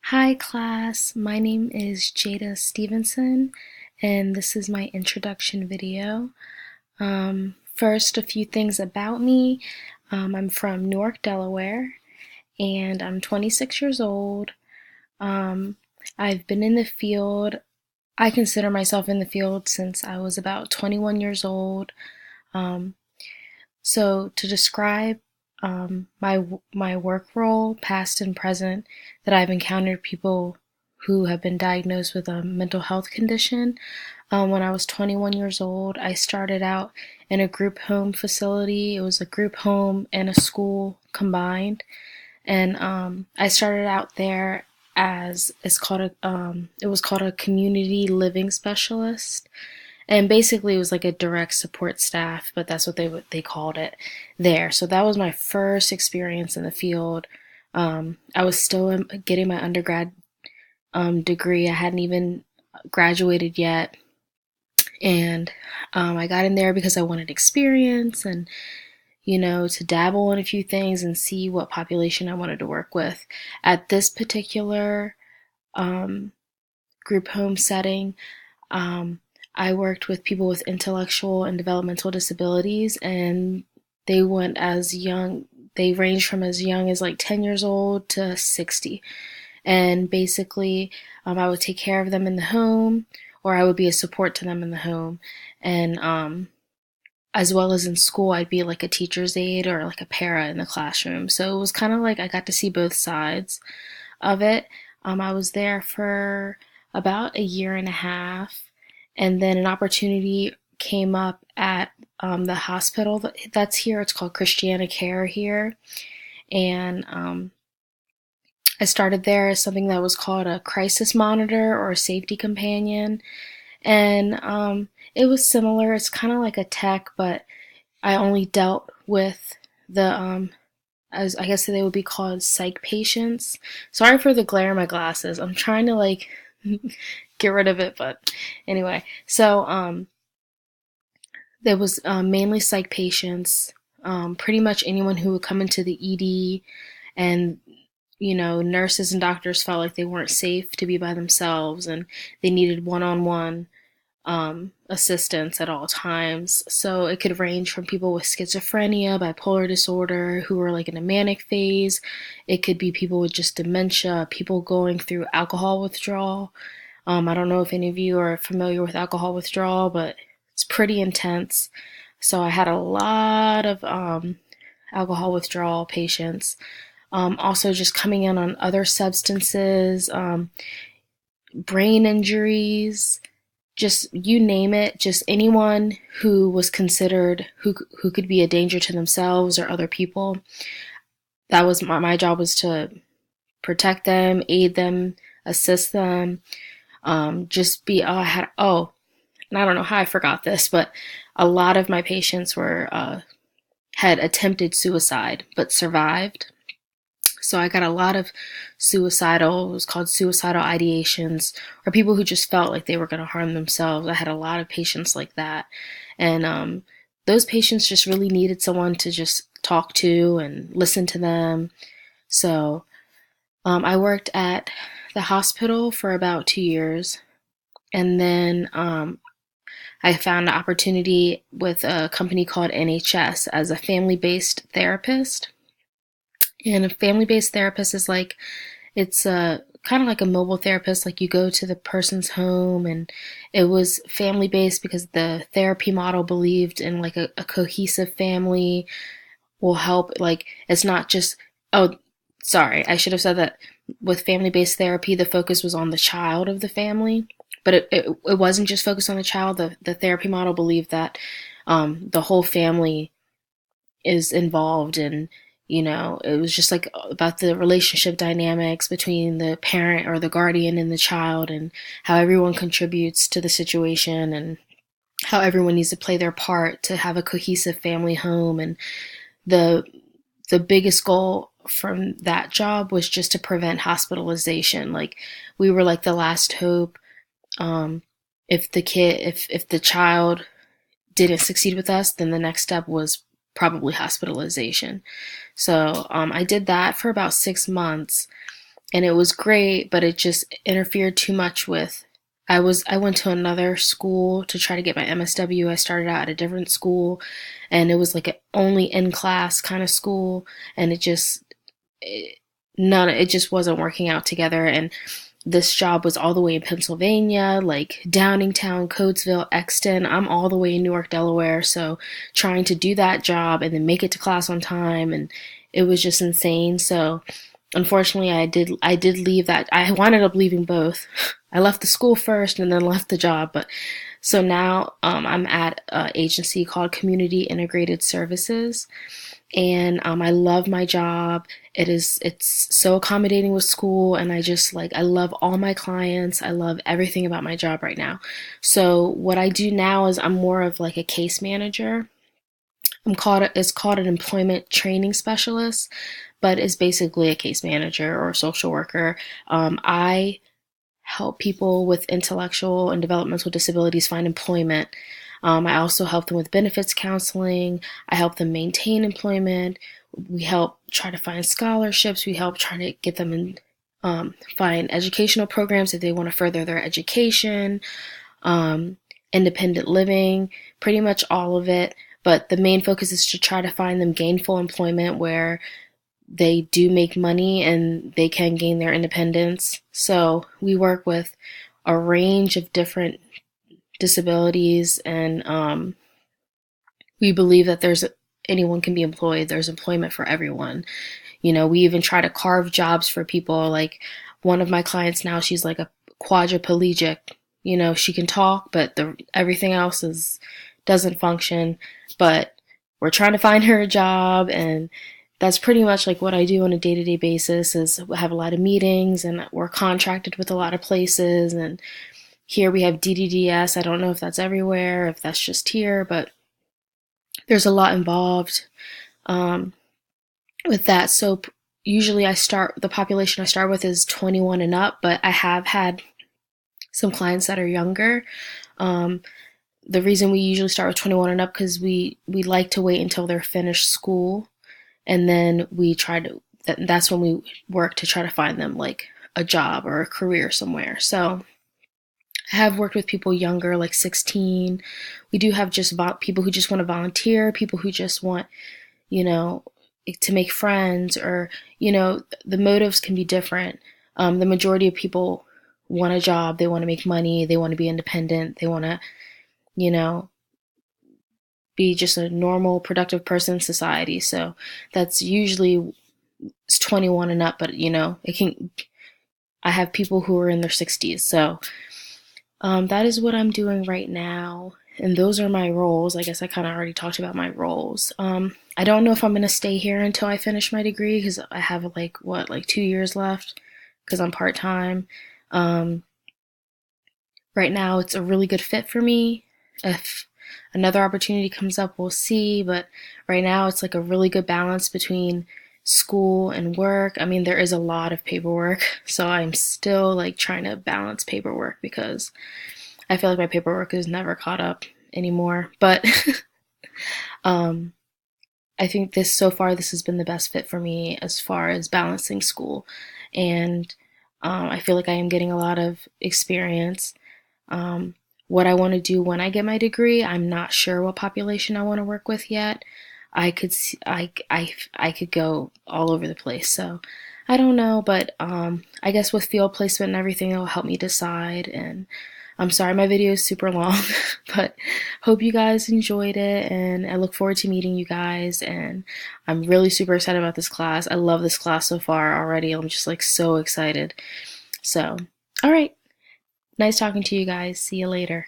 Hi class, my name is Jada Stevenson and this is my introduction video. First, a few things about me. I'm from Newark, Delaware, and I'm 26 years old. Um, I've been in the field, I consider myself in the field since I was about 21 years old. Um, so to describe my work role, past and present, that I've encountered people who have been diagnosed with a mental health condition. When I was 21 years old, I started out in a group home facility. It was a group home and a school combined, and I started out there as it was called a community living specialist, and basically it was like a direct support staff, but that's what they called it there. So that was my first experience in the field. I was still getting my undergrad degree. I hadn't even graduated yet, and I got in there because I wanted experience and to dabble in a few things and see what population I wanted to work with. At this particular um, group home setting, um, I worked with people with intellectual and developmental disabilities, and they went as young, they ranged from as young as like 10 years old to 60. And basically, I would take care of them in the home, or I would be a support to them in the home. And as well as in school, I'd be like a teacher's aide or like a para in the classroom. So it was kind of like I got to see both sides of it. I was there for about a year and a half, and then an opportunity came up at the hospital that's here. It's called Christiana Care here, and I started there as something that was called a crisis monitor or a safety companion, and it was similar. It's kind of like a tech, but I only dealt with the as I guess they would be called psych patients. Sorry for the glare in my glasses. I'm trying to like get rid of it, but anyway. So there was mainly psych patients. Pretty much anyone who would come into the ED, and nurses and doctors felt like they weren't safe to be by themselves and they needed one-on-one assistance at all times. So it could range from people with schizophrenia, bipolar disorder, who were like in a manic phase. It could be people with just dementia, people going through alcohol withdrawal. I don't know if any of you are familiar with alcohol withdrawal, but it's pretty intense. So I had a lot of alcohol withdrawal patients. Also, just coming in on other substances, brain injuries, just you name it, just anyone who was considered who could be a danger to themselves or other people. That was my job, was to protect them, aid them, assist them. Just be and I don't know how I forgot this, but a lot of my patients were had attempted suicide but survived. So I got a lot of it was called suicidal ideations, or people who just felt like they were going to harm themselves. I had a lot of patients like that. And those patients just really needed someone to just talk to and listen to them. So I worked at the hospital for about 2 years. And then I found an opportunity with a company called NHS as a family-based therapist. And a family-based therapist is like, it's a kind of like a mobile therapist. Like, you go to the person's home, and it was family-based because the therapy model believed in like a cohesive family will help. Like, it's not just, oh, sorry, I should have said that with family-based therapy, the focus was on the child of the family, but it wasn't just focused on the child. The therapy model believed that the whole family is involved, and it was just like about the relationship dynamics between the parent or the guardian and the child, and how everyone contributes to the situation, and how everyone needs to play their part to have a cohesive family home. And the the biggest goal from that job was just to prevent hospitalization. Like, we were like the last hope. If the child didn't succeed with us, then the next step was probably hospitalization. So I did that for about 6 months, and it was great, but it just interfered too much with. I went to another school to try to get my MSW. I started out at a different school, and it was like an only in class kind of school, and it, it just wasn't working out together. And this job was all the way in Pennsylvania, like Downingtown, Coatesville, Exton. I'm all the way in Newark, Delaware. So trying to do that job and then make it to class on time, and it was just insane. So unfortunately, I did leave that. I wound up leaving both. I left the school first and then left the job. But so now I'm at an agency called Community Integrated Services, and I love my job. It's so accommodating with school, and I love all my clients. I love everything about my job right now. So what I do now is I'm more of like a case manager. It's called an employment training specialist, but it's basically a case manager or a social worker. I help people with intellectual and developmental disabilities find employment. I also help them with benefits counseling. I help them maintain employment. We help try to find scholarships. We help try to get them in, find educational programs if they want to further their education, independent living, pretty much all of it. But the main focus is to try to find them gainful employment where they do make money and they can gain their independence. So we work with a range of different disabilities, and we believe that anyone can be employed. There's employment for everyone. We even try to carve jobs for people. Like one of my clients now, she's like a quadriplegic. She can talk, but everything else doesn't function. But we're trying to find her a job, and that's pretty much like what I do on a day-to-day basis. Is we have a lot of meetings, and we're contracted with a lot of places. And here we have DDDS. I don't know if that's everywhere, if that's just here, but there's a lot involved with that. So usually the population I start with is 21 and up, but I have had some clients that are younger. The reason we usually start with 21 and up because we like to wait until they're finished school, and then that's when we work to try to find them like a job or a career somewhere. So I have worked with people younger, like 16. We do have just people who just want to volunteer, people who just want, to make friends, or, the motives can be different. The majority of people want a job, they want to make money, they want to be independent, they want to, be just a normal, productive person in society. So that's usually it's 21 and up, but I have people who are in their 60s. So that is what I'm doing right now. And those are my roles. I guess I kind of already talked about my roles. I don't know if I'm going to stay here until I finish my degree because I have like 2 years left because I'm part-time. Right now, it's a really good fit for me. If another opportunity comes up, we'll see. But right now, it's like a really good balance between school and work. I mean, there is a lot of paperwork, so I'm still like trying to balance paperwork because I feel like my paperwork is never caught up anymore. But I think so far this has been the best fit for me as far as balancing school, and I feel like I am getting a lot of experience. What I want to do when I get my degree, I'm not sure what population I want to work with yet. I could go all over the place, so I don't know, but I guess with field placement and everything, it'll help me decide. And I'm sorry my video is super long, but hope you guys enjoyed it, and I look forward to meeting you guys. And I'm really super excited about this class. I love this class so far already. I'm just like so excited. So, all right. Nice talking to you guys. See you later.